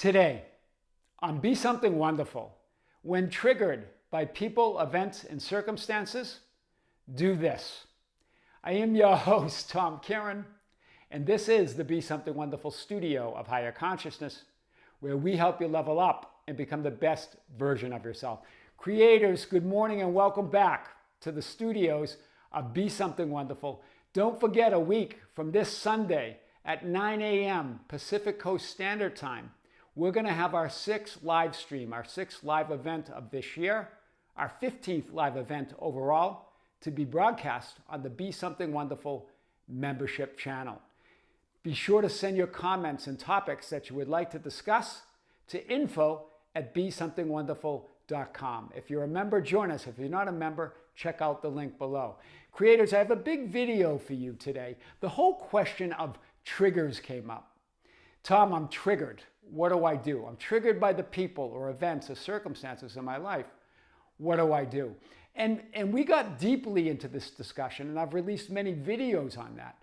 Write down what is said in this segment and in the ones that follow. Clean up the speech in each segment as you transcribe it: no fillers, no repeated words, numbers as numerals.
Today, on Be Something Wonderful, when triggered by people, events, and circumstances, do this. I am your host, Tom Kearin, and this is the Be Something Wonderful studio of higher consciousness, where we help you level up and become the best version of yourself. Creators, good morning and welcome back to the studios of Be Something Wonderful. Don't forget, a week from this Sunday at 9 a.m. Pacific Coast Standard Time, we're going to have our 6th live stream, our 6th live event of this year, our 15th live event overall, to be broadcast on the Be Something Wonderful membership channel. Be sure to send your comments and topics that you would like to discuss to info@besomethingwonderful.com. If you're a member, join us. If you're not a member, check out the link below. Creators, I have a big video for you today. The whole question of triggers came up. Tom, I'm triggered. What do I do? I'm triggered by the people or events or circumstances in my life. What do I do? And we got deeply into this discussion, and I've released many videos on that.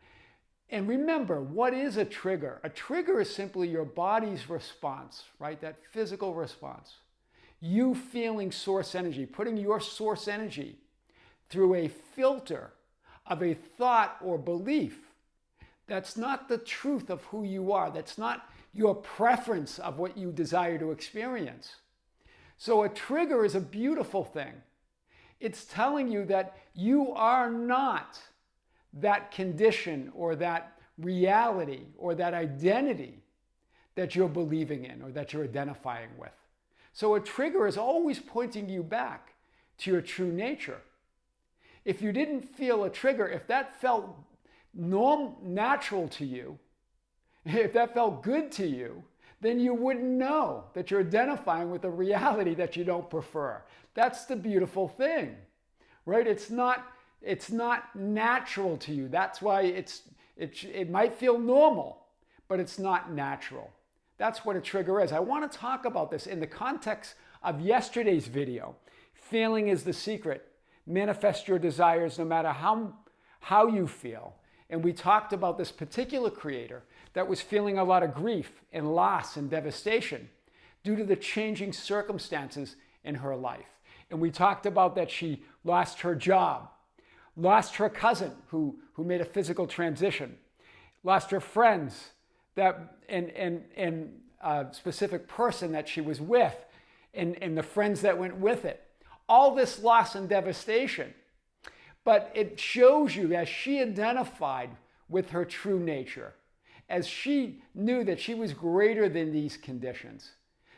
And remember, what is a trigger? A trigger is simply your body's response, right? That physical response. You feeling source energy, putting your source energy through a filter of a thought or belief that's not the truth of who you are. That's not your preference of what you desire to experience. So a trigger is a beautiful thing. It's telling you that you are not that condition or that reality or that identity that you're believing in or that you're identifying with. So a trigger is always pointing you back to your true nature. If you didn't feel a trigger, if that felt natural to you, if that felt good to you, then you wouldn't know that you're identifying with a reality that you don't prefer. That's the beautiful thing, right? It's not natural to you. That's why it might feel normal, but it's not natural. That's what a trigger is. I want to talk about this in the context of yesterday's video. Feeling is the secret. Manifest your desires no matter how you feel. And we talked about this particular creator that was feeling a lot of grief and loss and devastation due to the changing circumstances in her life. And we talked about that she lost her job, lost her cousin who made a physical transition, lost her friends and a specific person that she was with and the friends that went with it. All this loss and devastation. But it shows you, as she identified with her true nature, as she knew that she was greater than these conditions,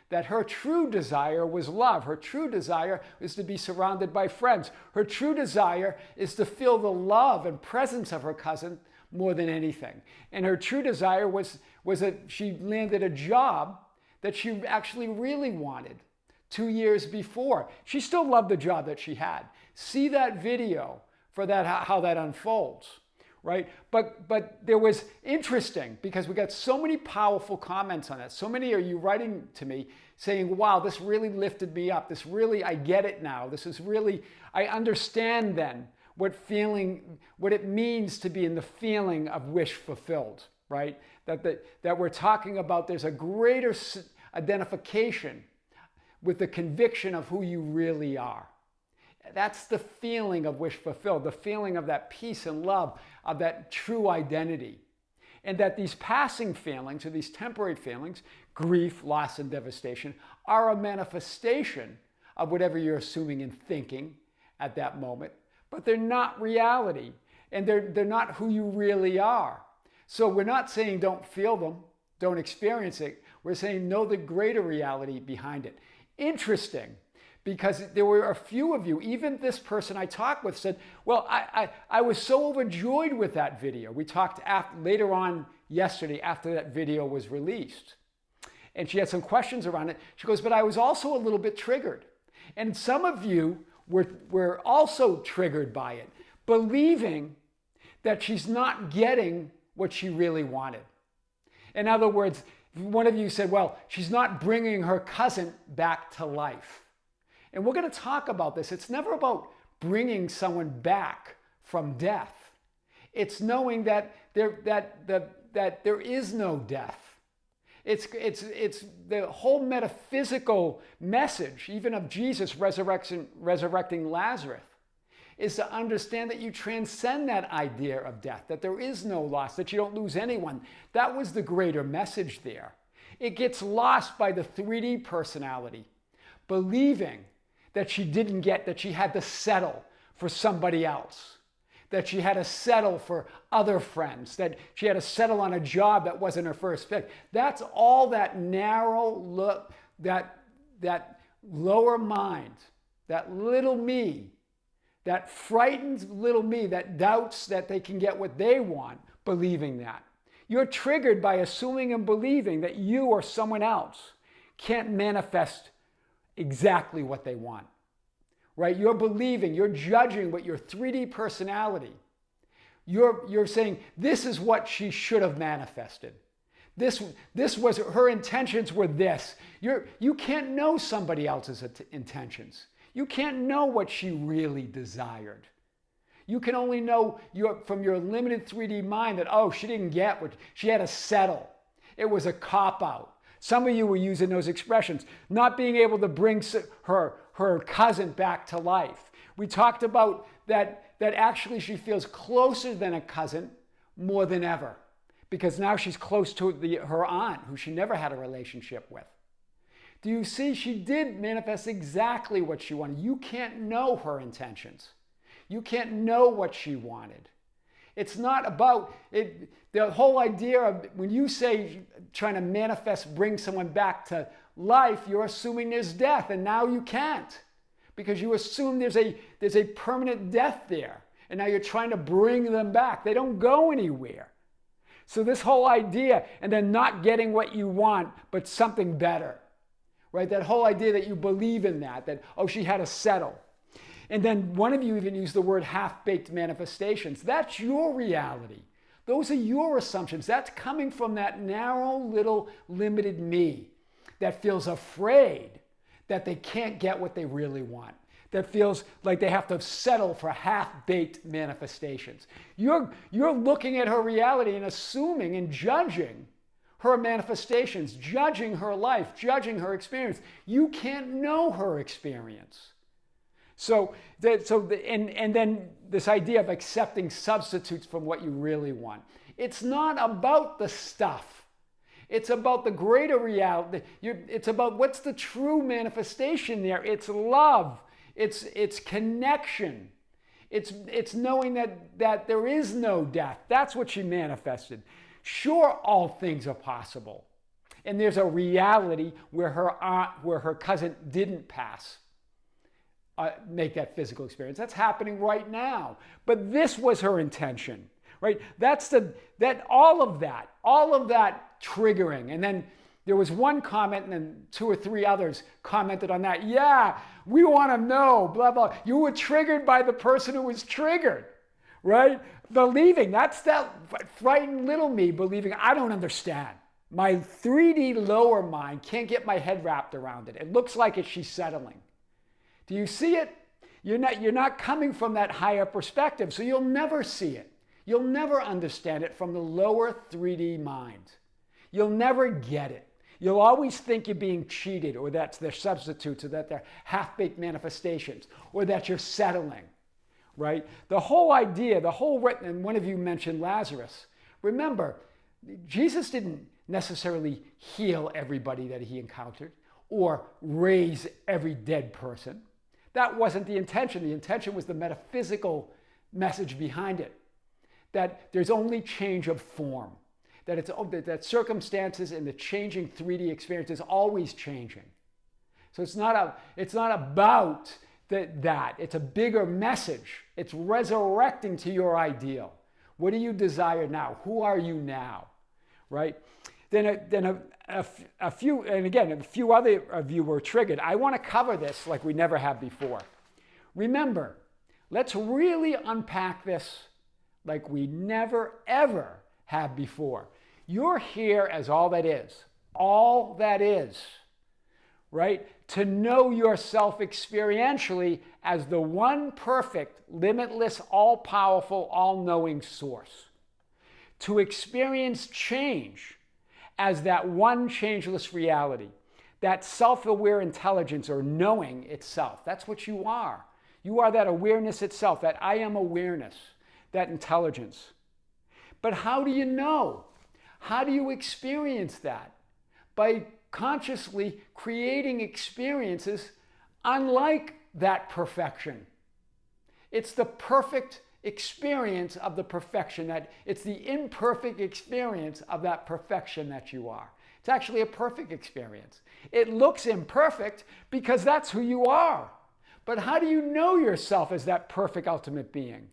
that her true desire was love. Her true desire is to be surrounded by friends. Her true desire is to feel the love and presence of her cousin more than anything. And her true desire was that she landed a job that she actually really wanted 2 years before. She still loved the job that she had. See that video for that, how that unfolds, right? But there was interesting, because we got so many powerful comments on it. So many of you writing to me saying, wow, this really lifted me up. This really, I get it now. This is really, I understand then what it means to be in the feeling of wish fulfilled, right? That we're talking about, there's a greater identification with the conviction of who you really are. That's the feeling of wish fulfilled, the feeling of that peace and love, of that true identity. And that these passing feelings, or these temporary feelings, grief, loss, and devastation, are a manifestation of whatever you're assuming and thinking at that moment. But they're not reality, and they're not who you really are. So we're not saying don't feel them, don't experience it. We're saying know the greater reality behind it. Interesting. Because there were a few of you, even this person I talked with said, well, I was so overjoyed with that video. We talked later on yesterday after that video was released. And she had some questions around it. She goes, but I was also a little bit triggered. And some of you were also triggered by it, believing that she's not getting what she really wanted. In other words, one of you said, well, she's not bringing her cousin back to life. And we're going to talk about this. It's never about bringing someone back from death. It's knowing that there is no death. It's the whole metaphysical message, even of Jesus resurrecting Lazarus, is to understand that you transcend that idea of death, that there is no loss, that you don't lose anyone. That was the greater message there. It gets lost by the 3D personality, believing that she didn't get, that she had to settle for somebody else, that she had to settle for other friends, that she had to settle on a job that wasn't her first pick. That's all that narrow look, that lower mind, that little me, that frightened little me that doubts that they can get what they want, believing that. You're triggered by assuming and believing that you or someone else can't manifest exactly what they want. Right? You're believing, you're judging with your 3D personality. You're saying, this is what she should have manifested. This was, her intentions were this. You can't know somebody else's intentions. You can't know what she really desired. You can only know from your limited 3D mind that, oh, she didn't get what, she had to settle. It was a cop-out. Some of you were using those expressions, not being able to bring her cousin back to life. We talked about that actually she feels closer than a cousin more than ever, because now she's close to her aunt, who she never had a relationship with. Do you see? She did manifest exactly what she wanted. You can't know her intentions. You can't know what she wanted. It's not about it. The whole idea of when you say trying to manifest, bring someone back to life, you're assuming there's death, and now you can't, because you assume there's a permanent death there, and now you're trying to bring them back. They don't go anywhere. So this whole idea, and then not getting what you want, but something better, right? That whole idea that you believe in that oh, she had to settle. And then one of you even used the word half-baked manifestations. That's your reality. Those are your assumptions. That's coming from that narrow little limited me that feels afraid that they can't get what they really want, that feels like they have to settle for half-baked manifestations. You're looking at her reality and assuming and judging her manifestations, judging her life, judging her experience. You can't know her experience. And then this idea of accepting substitutes from what you really want. It's not about the stuff. It's about the greater reality. It's about what's the true manifestation there. It's love. It's connection. It's knowing that there is no death. That's what she manifested. Sure, all things are possible. And there's a reality where her cousin didn't pass. Make that physical experience. That's happening right now. But this was her intention, right? All of that triggering. And then there was one comment, and then 2 or 3 others commented on that. Yeah, we want to know, blah, blah. You were triggered by the person who was triggered, right? Believing, that's that frightened little me believing, I don't understand. My 3D lower mind can't get my head wrapped around it. It looks like she's settling. Do you see it? You're not coming from that higher perspective, so you'll never see it. You'll never understand it from the lower 3D mind. You'll never get it. You'll always think you're being cheated, or that they're substitutes, or that they're half-baked manifestations, or that you're settling, right? The whole idea, and one of you mentioned Lazarus. Remember, Jesus didn't necessarily heal everybody that he encountered or raise every dead person. That wasn't the intention. The intention was the metaphysical message behind it, that there's only change of form, that circumstances and the changing 3D experience is always changing. So it's not about that. It's a bigger message. It's resurrecting to your ideal. What do you desire now? Who are you now? Right? Then a few other of you were triggered. I want to cover this like we never have before. Remember, let's really unpack this like we never, ever have before. You're here as all that is, right? To know yourself experientially as the one perfect, limitless, all-powerful, all-knowing source. To experience change as that one changeless reality, that self-aware intelligence or knowing itself. That's what you are. You are that awareness itself, that I am awareness, that intelligence. But how do you know? How do you experience that? By consciously creating experiences unlike that perfection. It's the perfect experience of the perfection, that it's the imperfect experience of that perfection that you are. It's actually a perfect experience. It looks imperfect because that's who you are. But how do you know yourself as that perfect ultimate being?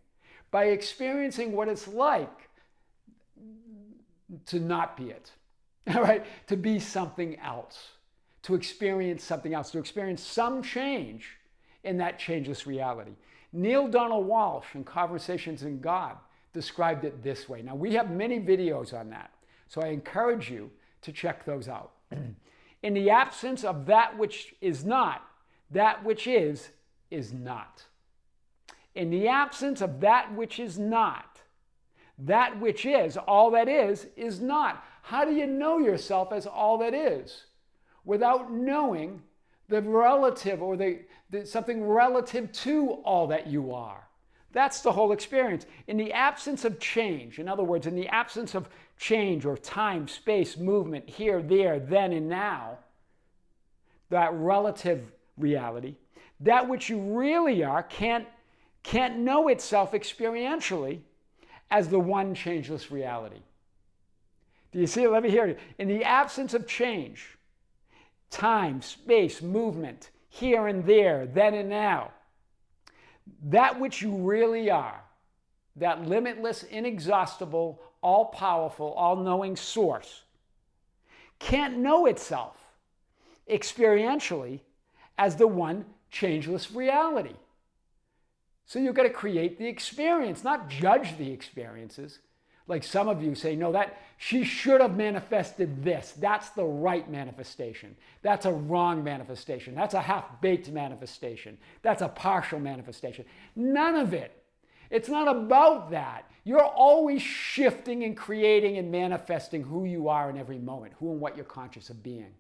By experiencing what it's like to not be it, all right? To be something else, to experience something else, to experience some change in that changeless reality. Neil Donald Walsh in Conversations in God described it this way. Now, we have many videos on that, so I encourage you to check those out. In the absence of that which is not, that which is not. In the absence of that which is not, that which is, all that is not. How do you know yourself as all that is? Without knowing the relative or something relative to all that you are. That's the whole experience. In the absence of change, in other words, in the absence of change or time, space, movement, here, there, then, and now, that relative reality, that which you really are can't know itself experientially as the one changeless reality. Do you see it? Let me hear it. In the absence of change, time, space, movement, here and there, then and now, that which you really are, that limitless, inexhaustible, all-powerful, all-knowing source, can't know itself experientially as the one changeless reality. So you've got to create the experience, not judge the experiences. Like some of you say, no, that she should have manifested this. That's the right manifestation. That's a wrong manifestation. That's a half-baked manifestation. That's a partial manifestation. None of it. It's not about that. You're always shifting and creating and manifesting who you are in every moment, who and what you're conscious of being.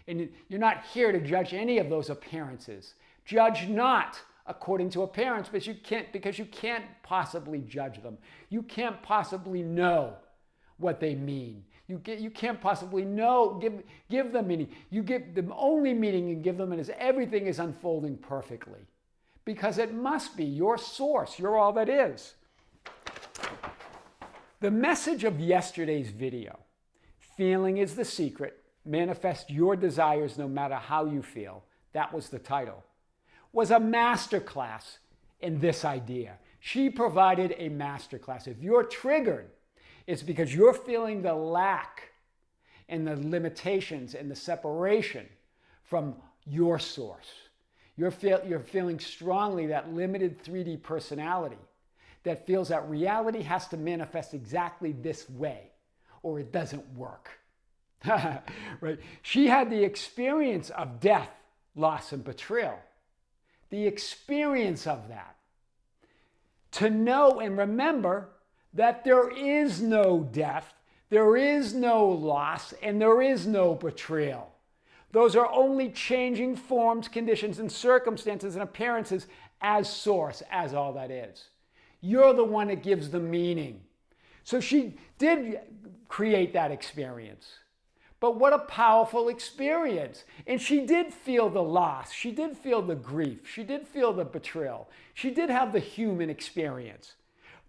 And you're not here to judge any of those appearances. Judge not according to appearance, but because you can't possibly judge them. You can't possibly know what they mean. You can't possibly know, give them meaning. You give the only meaning you give them is everything is unfolding perfectly. Because it must be your source. You're all that is. The message of yesterday's video, feeling is the secret, manifest your desires no matter how you feel, that was the title, was a masterclass in this idea. She provided a masterclass. If you're triggered, it's because you're feeling the lack and the limitations and the separation from your source. You're feeling strongly that limited 3D personality that feels that reality has to manifest exactly this way or it doesn't work. Right? She had the experience of death, loss, and betrayal. The experience of that. To know and remember that there is no death, there is no loss, and there is no betrayal. Those are only changing forms, conditions, and circumstances and appearances as source, as all that is. You're the one that gives the meaning. So she did create that experience. But what a powerful experience. And she did feel the loss. She did feel the grief. She did feel the betrayal. She did have the human experience.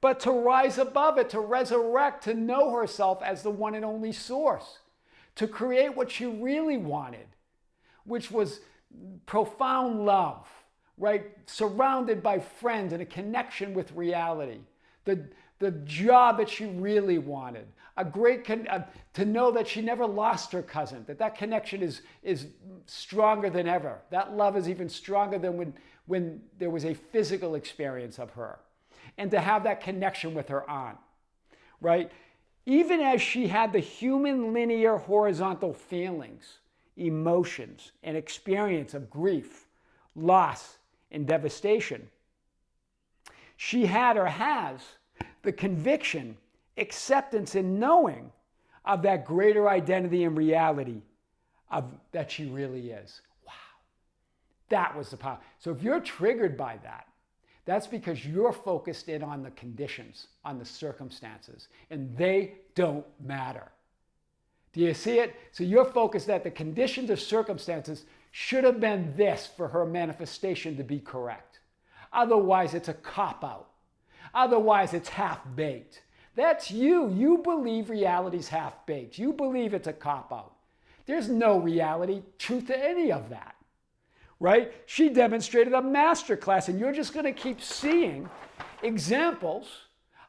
But to rise above it, to resurrect, to know herself as the one and only source, to create what she really wanted, which was profound love, right? Surrounded by friends and a connection with reality. The job that she really wanted. To know that she never lost her cousin, that connection is stronger than ever. That love is even stronger than when there was a physical experience of her. And to have that connection with her aunt, right? Even as she had the human linear horizontal feelings, emotions, and experience of grief, loss, and devastation, she had or has the conviction, acceptance, and knowing of that greater identity and reality of that she really is. Wow. That was the power. So if you're triggered by that, that's because you're focused in on the conditions, on the circumstances, and they don't matter. Do you see it? So you're focused that the conditions or circumstances should have been this for her manifestation to be correct. Otherwise, it's a cop-out. Otherwise, it's half-baked. That's you. You believe reality's half-baked. You believe it's a cop-out. There's no reality, truth to any of that, right? She demonstrated a masterclass, and you're just going to keep seeing examples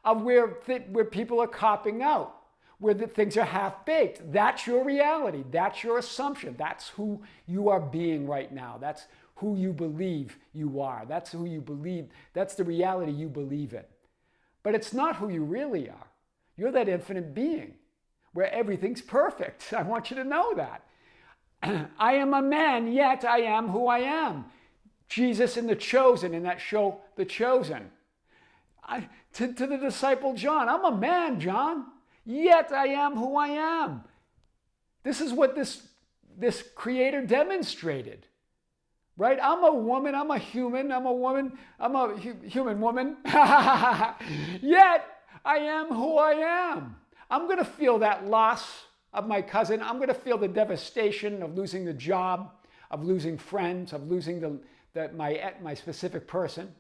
of where people are copping out, where the things are half-baked. That's your reality. That's your assumption. That's who you are being right now. That's who you believe you are. That's who you believe. That's the reality you believe in. But it's not who you really are. You're that infinite being where everything's perfect. I want you to know that. I am a man, yet I am who I am. Jesus in The Chosen, in that show, The Chosen. To the disciple John, I'm a man, John, yet I am who I am. This is what this creator demonstrated. Right? I'm a woman, I'm a human, I'm a woman, I'm a human woman. Yet I am who I am. I'm going to feel that loss of my cousin. I'm going to feel the devastation of losing the job, of losing friends, of losing my specific person.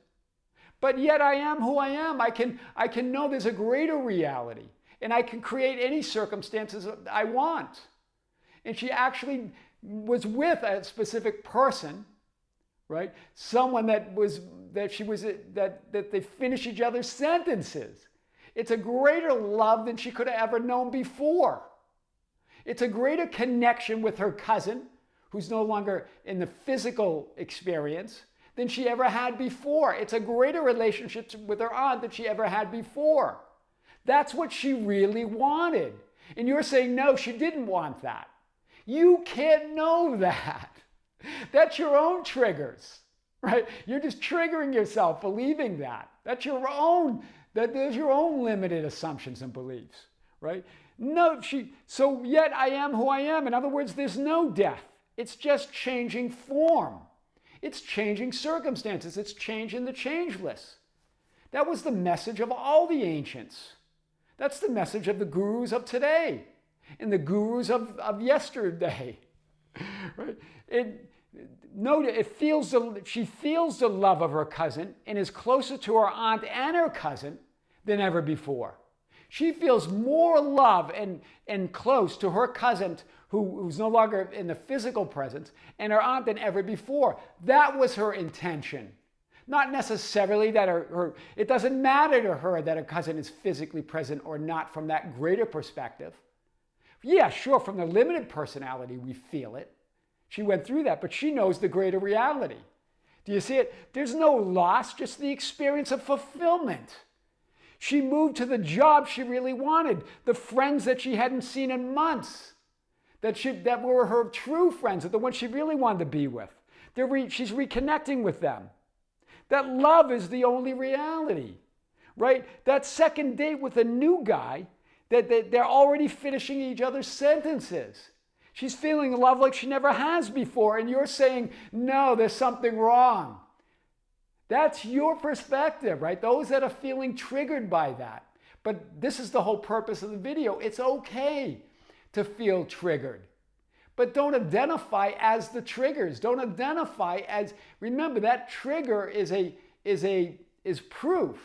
But yet I am who I am. I can know there's a greater reality, and I can create any circumstances I want. And she actually was with a specific person, right? Someone that they finish each other's sentences. It's a greater love than she could have ever known before. It's a greater connection with her cousin, who's no longer in the physical experience, than she ever had before. It's a greater relationship with her aunt than she ever had before. That's what she really wanted. And you're saying, no, she didn't want that. You can't know that. That's your own triggers, right? You're just triggering yourself believing that. That's your own. There's your own limited assumptions and beliefs, right? No, so yet I am who I am. In other words, there's no death. It's just changing form. It's changing circumstances. It's changing the changeless. That was the message of all the ancients. That's the message of the gurus of today and the gurus of yesterday, right? She feels the love of her cousin and is closer to her aunt and her cousin than ever before. She feels more love and close to her cousin who's no longer in the physical presence and her aunt than ever before. That was her intention. Not necessarily that it doesn't matter to her that her cousin is physically present or not from that greater perspective. Yeah, sure, from the limited personality we feel it. She went through that, but she knows the greater reality. Do you see it? There's no loss, just the experience of fulfillment. She moved to the job she really wanted, the friends that she hadn't seen in months, that were her true friends, the ones she really wanted to be with. She's reconnecting with them. That love is the only reality, right? That second date with a new guy, that they're already finishing each other's sentences. She's feeling love like she never has before, and you're saying, no, there's something wrong. That's your perspective, right? Those that are feeling triggered by that. But this is the whole purpose of the video. It's okay to feel triggered. But don't identify as the triggers. Don't identify as, remember, that trigger is proof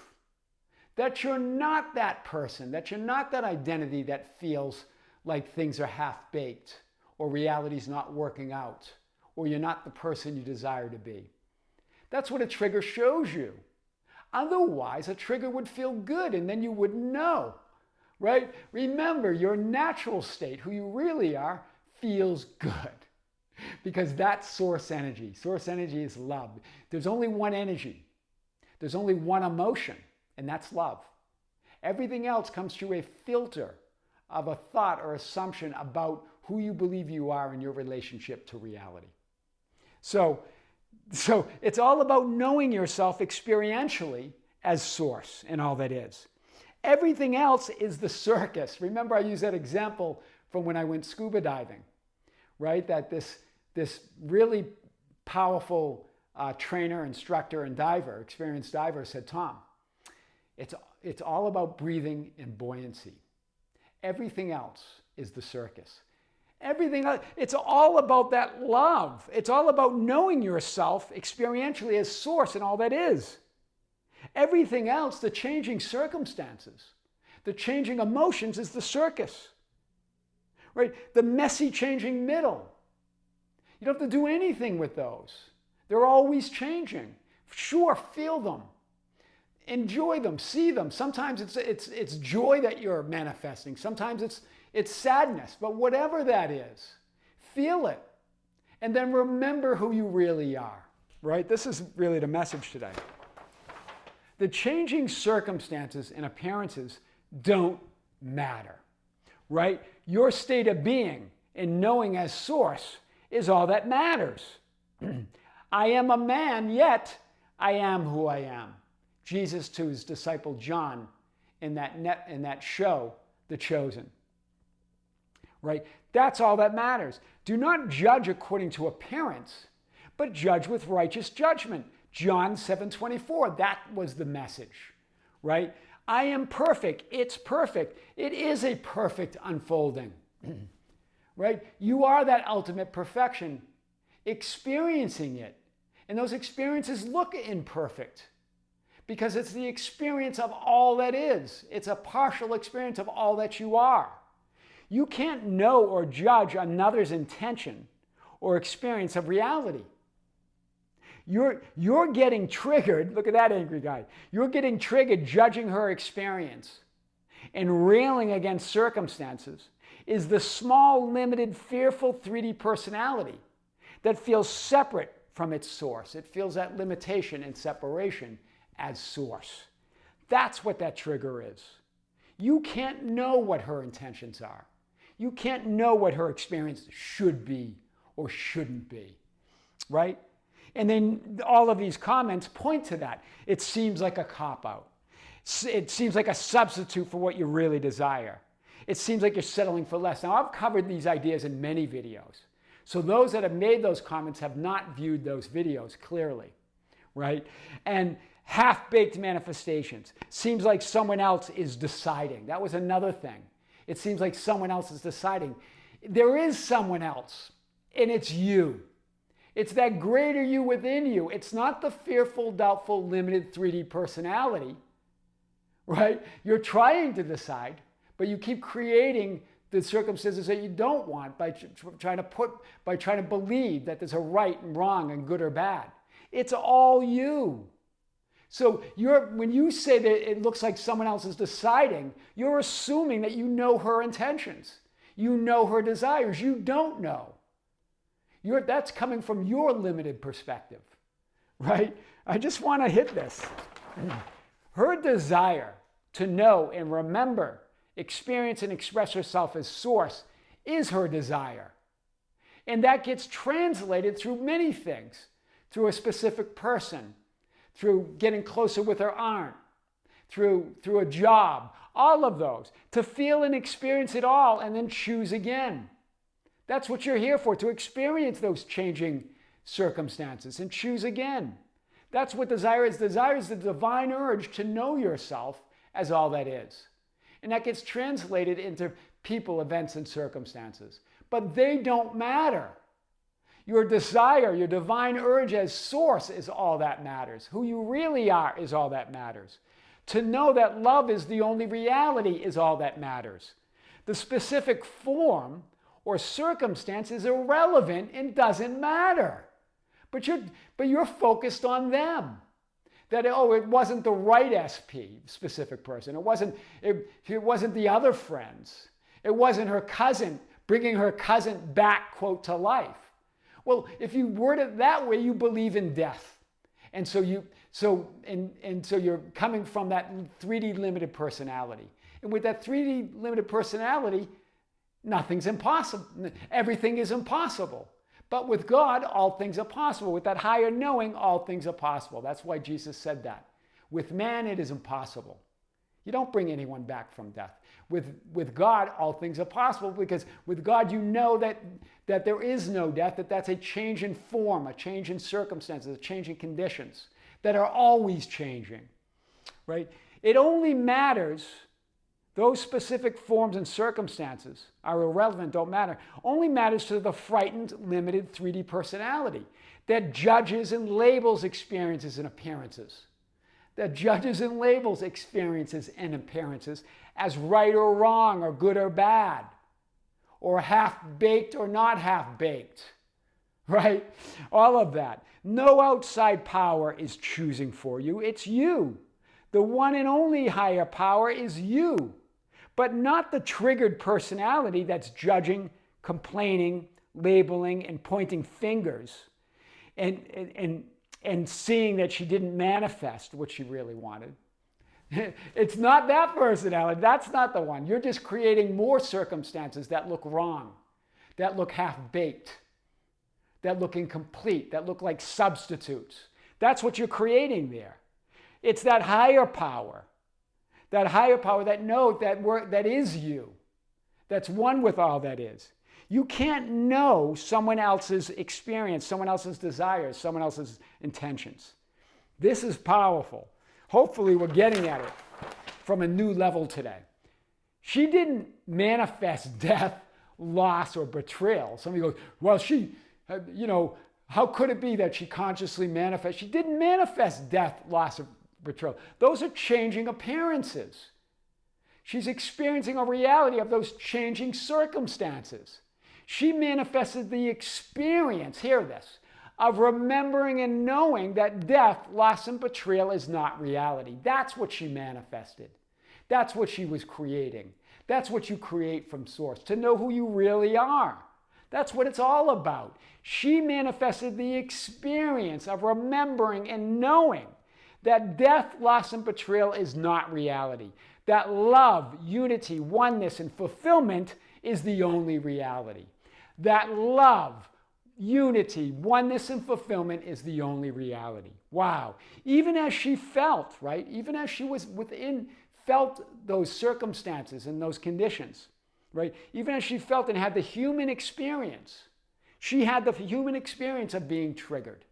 that you're not that person, that you're not that identity that feels like things are half-baked or reality's not working out or you're not the person you desire to be. That's what a trigger shows you. Otherwise, a trigger would feel good and then you wouldn't know, right? Remember, your natural state, who you really are, feels good because that's source energy. Source energy is love. There's only one energy. There's only one emotion, and that's love. Everything else comes through a filter of a thought or assumption about who you believe you are in your relationship to reality. So it's all about knowing yourself experientially as source and all that is. Everything else is the circus. Remember, I used that example from when I went scuba diving, right? That this really powerful trainer, instructor, and diver, experienced diver said, Tom, it's all about breathing and buoyancy. Everything else is the circus. Everything else, it's all about that love. It's all about knowing yourself experientially as source and all that is. Everything else, the changing circumstances, the changing emotions is the circus. Right? The messy changing middle. You don't have to do anything with those. They're always changing. Sure, feel them. Enjoy them, see them. Sometimes it's joy that you're manifesting. Sometimes it's sadness. But whatever that is, feel it. And then remember who you really are. Right? This is really the message today. The changing circumstances and appearances don't matter. Right? Your state of being and knowing as source is all that matters. I am a man, yet I am who I am. Jesus to his disciple John in that show, The Chosen. Right? That's all that matters. Do not judge according to appearance, but judge with righteous judgment. John 7:24. That was the message. Right? I am perfect. It's perfect. It is a perfect unfolding. Right? You are that ultimate perfection, experiencing it. And those experiences look imperfect because it's the experience of all that is. It's a partial experience of all that you are. You can't know or judge another's intention or experience of reality. You're getting triggered. Look at that angry guy. You're getting triggered judging her experience and railing against circumstances is the small, limited, fearful 3D personality that feels separate from its source. It feels that limitation and separation as source. That's what that trigger is. You can't know what her intentions are. You can't know what her experience should be or shouldn't be, right? And then all of these comments point to that. It seems like a cop-out. It seems like a substitute for what you really desire. It seems like you're settling for less. Now, I've covered these ideas in many videos. So those that have made those comments have not viewed those videos clearly, right? And half-baked manifestations. Seems like someone else is deciding. That was another thing. It seems like someone else is deciding. There is someone else, and it's you. It's that greater you within you. It's not the fearful, doubtful, limited 3D personality, right? You're trying to decide, but you keep creating the circumstances that you don't want by trying to believe that there's a right and wrong and good or bad. It's all you. So when you say that it looks like someone else is deciding, you're assuming that you know her intentions. You know her desires. You don't know. That's coming from your limited perspective, right? I just want to hit this. Her desire to know and remember, experience and express herself as source is her desire. And that gets translated through many things, through a specific person, through getting closer with her aunt, through a job, all of those, to feel and experience it all and then choose again. That's what you're here for, to experience those changing circumstances and choose again. That's what desire is. Desire is the divine urge to know yourself as all that is. And that gets translated into people, events, and circumstances. But they don't matter. Your desire, your divine urge as source is all that matters. Who you really are is all that matters. To know that love is the only reality is all that matters. The specific form or circumstance is irrelevant and doesn't matter. But you're focused on them. That, it wasn't the right SP, specific person. It wasn't the other friends. It wasn't her cousin, bringing her cousin back, quote, to life. Well, if you word it that way, you believe in death. And so you're coming from that 3D limited personality. And with that 3D limited personality, nothing's impossible. Everything is impossible. But with God, all things are possible. With that higher knowing, all things are possible. That's why Jesus said that. With man, it is impossible. You don't bring anyone back from death. With God, all things are possible, because with God, you know that there is no death, that's a change in form, a change in circumstances, a change in conditions that are always changing, right? It only matters, those specific forms and circumstances are irrelevant, don't matter, only matters to the frightened, limited 3D personality that judges and labels experiences and appearances. That judges and labels experiences and appearances as right or wrong, or good or bad, or half-baked or not half-baked, right? All of that. No outside power is choosing for you. It's you. The one and only higher power is you, but not the triggered personality that's judging, complaining, labeling, and pointing fingers and seeing that she didn't manifest what she really wanted. It's not that personality. That's not the one. You're just creating more circumstances that look wrong, that look half-baked, that look incomplete, that look like substitutes. That's what you're creating there. It's that higher power that knows that is you, that's one with all that is. You can't know someone else's experience, someone else's desires, someone else's intentions. This is powerful. Hopefully we're getting at it from a new level today. She didn't manifest death, loss, or betrayal. Somebody goes, well, how could it be that she consciously manifests? She didn't manifest death, loss, or betrayal. Those are changing appearances. She's experiencing a reality of those changing circumstances. She manifested the experience, hear this, of remembering and knowing that death, loss, and betrayal is not reality. That's what she manifested. That's what she was creating. That's what you create from source, to know who you really are. That's what it's all about. She manifested the experience of remembering and knowing that death, loss, and betrayal is not reality. That love, unity, oneness, and fulfillment is the only reality. That love, unity, oneness, and fulfillment is the only reality. Wow. Even as she felt, right? Even as she was felt those circumstances and those conditions, right? Even as she felt and had the human experience, she had the human experience of being triggered,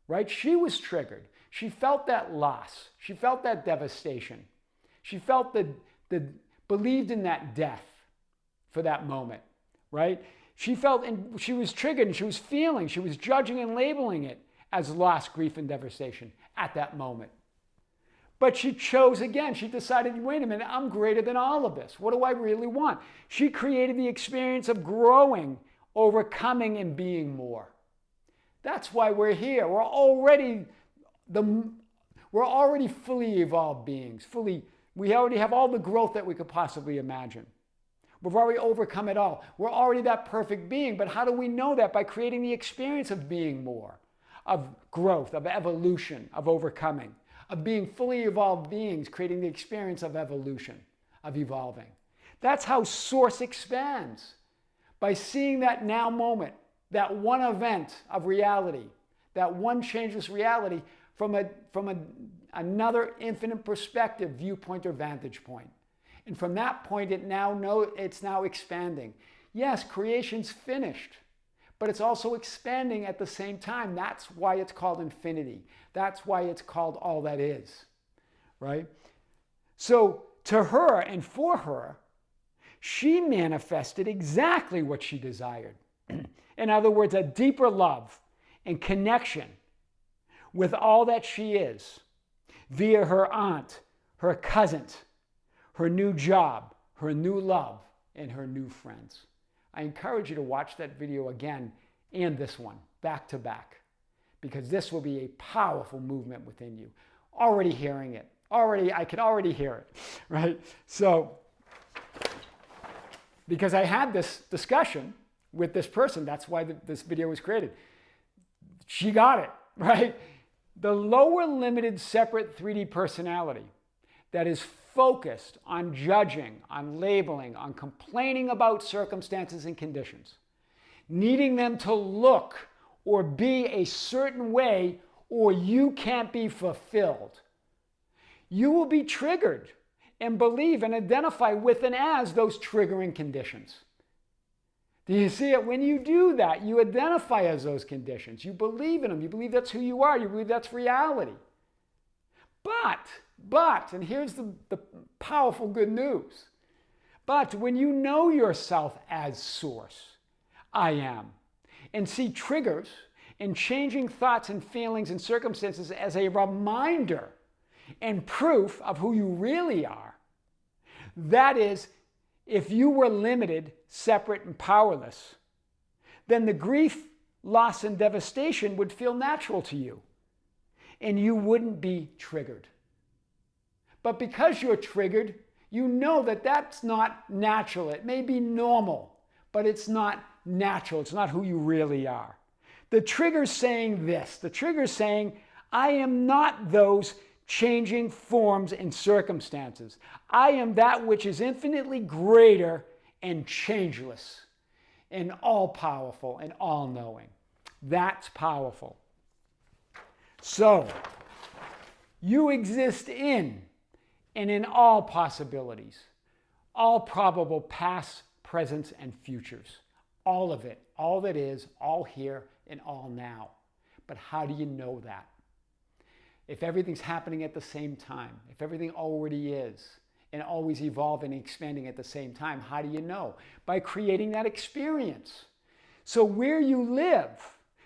right? She was triggered. She felt that loss. She felt that devastation. She felt believed in that death for that moment, right? She felt, and she was triggered, and she was feeling, she was judging and labeling it as loss, grief, and devastation at that moment. But she chose again. She decided, wait a minute, I'm greater than all of this. What do I really want? She created the experience of growing, overcoming, and being more. That's why we're here. We're already fully evolved beings. We already have all the growth that we could possibly imagine. We've already overcome it all. We're already that perfect being. But how do we know that? By creating the experience of being more, of growth, of evolution, of overcoming, of being fully evolved beings, creating the experience of evolution, of evolving. That's how Source expands. By seeing that now moment, that one event of reality, that one changeless reality from another infinite perspective, viewpoint, or vantage point. And from that point, it's now expanding. Yes, creation's finished, but it's also expanding at the same time. That's why it's called infinity. That's why it's called all that is, right? So to her and for her, she manifested exactly what she desired. In other words, a deeper love and connection with all that she is via her aunt, her cousin, her new job, her new love, and her new friends. I encourage you to watch that video again and this one, back to back, because this will be a powerful movement within you. Already hearing it. I can already hear it, right? So, because I had this discussion with this person, that's why this video was created. She got it, right? The lower limited separate 3D personality that is focused on judging, on labeling, on complaining about circumstances and conditions, needing them to look or be a certain way, or you can't be fulfilled. You will be triggered and believe and identify with and as those triggering conditions. Do you see it? When you do that, you identify as those conditions. You believe in them. You believe that's who you are. You believe that's reality. But, and here's the powerful good news. But when you know yourself as source, I am, and see triggers and changing thoughts and feelings and circumstances as a reminder and proof of who you really are, that is, if you were limited, separate, and powerless, then the grief, loss, and devastation would feel natural to you, and you wouldn't be triggered. But because you're triggered, you know that that's not natural. It may be normal, but it's not natural. It's not who you really are. The trigger's saying this. The trigger's saying, I am not those changing forms and circumstances. I am that which is infinitely greater and changeless and all-powerful and all-knowing. That's powerful. So, you exist in and in all possibilities, all probable past, presents, and futures. All of it, all that is, all here, and all now. But how do you know that? If everything's happening at the same time, if everything already is, and always evolving and expanding at the same time, how do you know? By creating that experience. So where you live,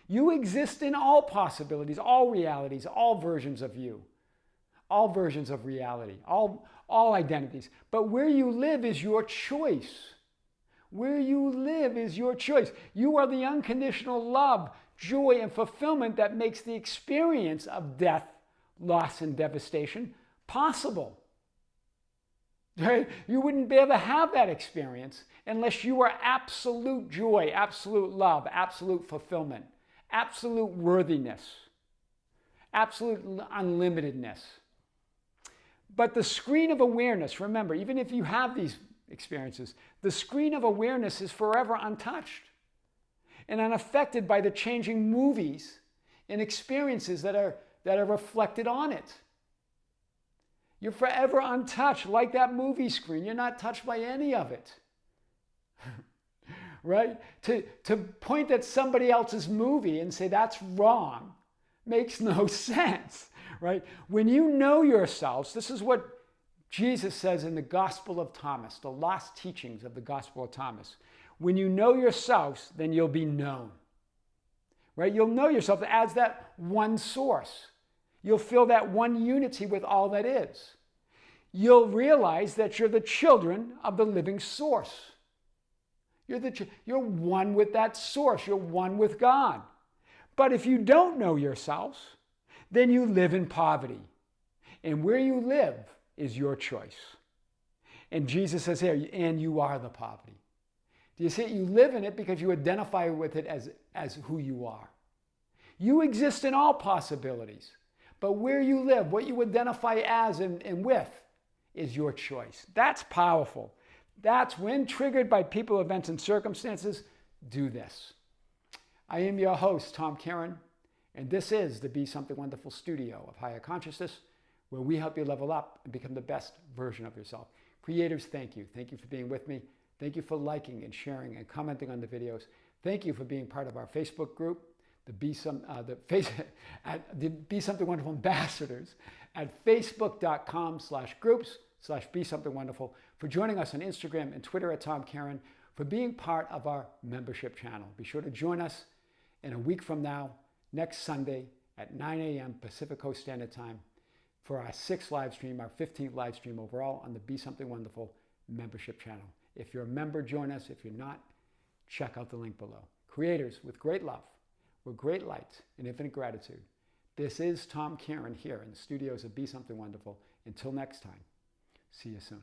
you exist in all possibilities, all realities, all versions of you, all versions of reality, all identities. But where you live is your choice. Where you live is your choice. You are the unconditional love, joy, and fulfillment that makes the experience of death, loss, and devastation possible. Right? You wouldn't be able to have that experience unless you were absolute joy, absolute love, absolute fulfillment, absolute worthiness, absolute unlimitedness. But the screen of awareness, remember, even if you have these experiences, the screen of awareness is forever untouched and unaffected by the changing movies and experiences that are reflected on it. You're forever untouched, like that movie screen. You're not touched by any of it. Right? To point at somebody else's movie and say that's wrong makes no sense. Right? When you know yourselves, this is what Jesus says in the Gospel of Thomas, the lost teachings of the Gospel of Thomas. When you know yourselves, then you'll be known. Right? You'll know yourself as that one source. You'll feel that one unity with all that is. You'll realize that you're the children of the living source. You're one with that source. You're one with God. But if you don't know yourselves, then you live in poverty. And where you live is your choice. And Jesus says here, and you are the poverty. Do you see it? You live in it because you identify with it as who you are. You exist in all possibilities. But where you live, what you identify as and with, is your choice. That's powerful. That's when triggered by people, events, and circumstances, do this. I am your host, Tom Kearin, and this is the Be Something Wonderful studio of higher consciousness, where we help you level up and become the best version of yourself. Creators, thank you. Thank you for being with me. Thank you for liking and sharing and commenting on the videos. Thank you for being part of our Facebook group, the Be Something Wonderful Ambassadors at facebook.com/groups/Be Something Wonderful, for joining us on Instagram and Twitter at Tom Kearin, for being part of our membership channel. Be sure to join us in a week from now, next Sunday at 9 a.m. Pacific Coast Standard Time for our 6th live stream, our 15th live stream overall on the Be Something Wonderful membership channel. If you're a member, join us. If you're not, check out the link below. Creators, with great love, with great light and infinite gratitude, this is Tom Kearin here in the studios of Be Something Wonderful. Until next time, see you soon.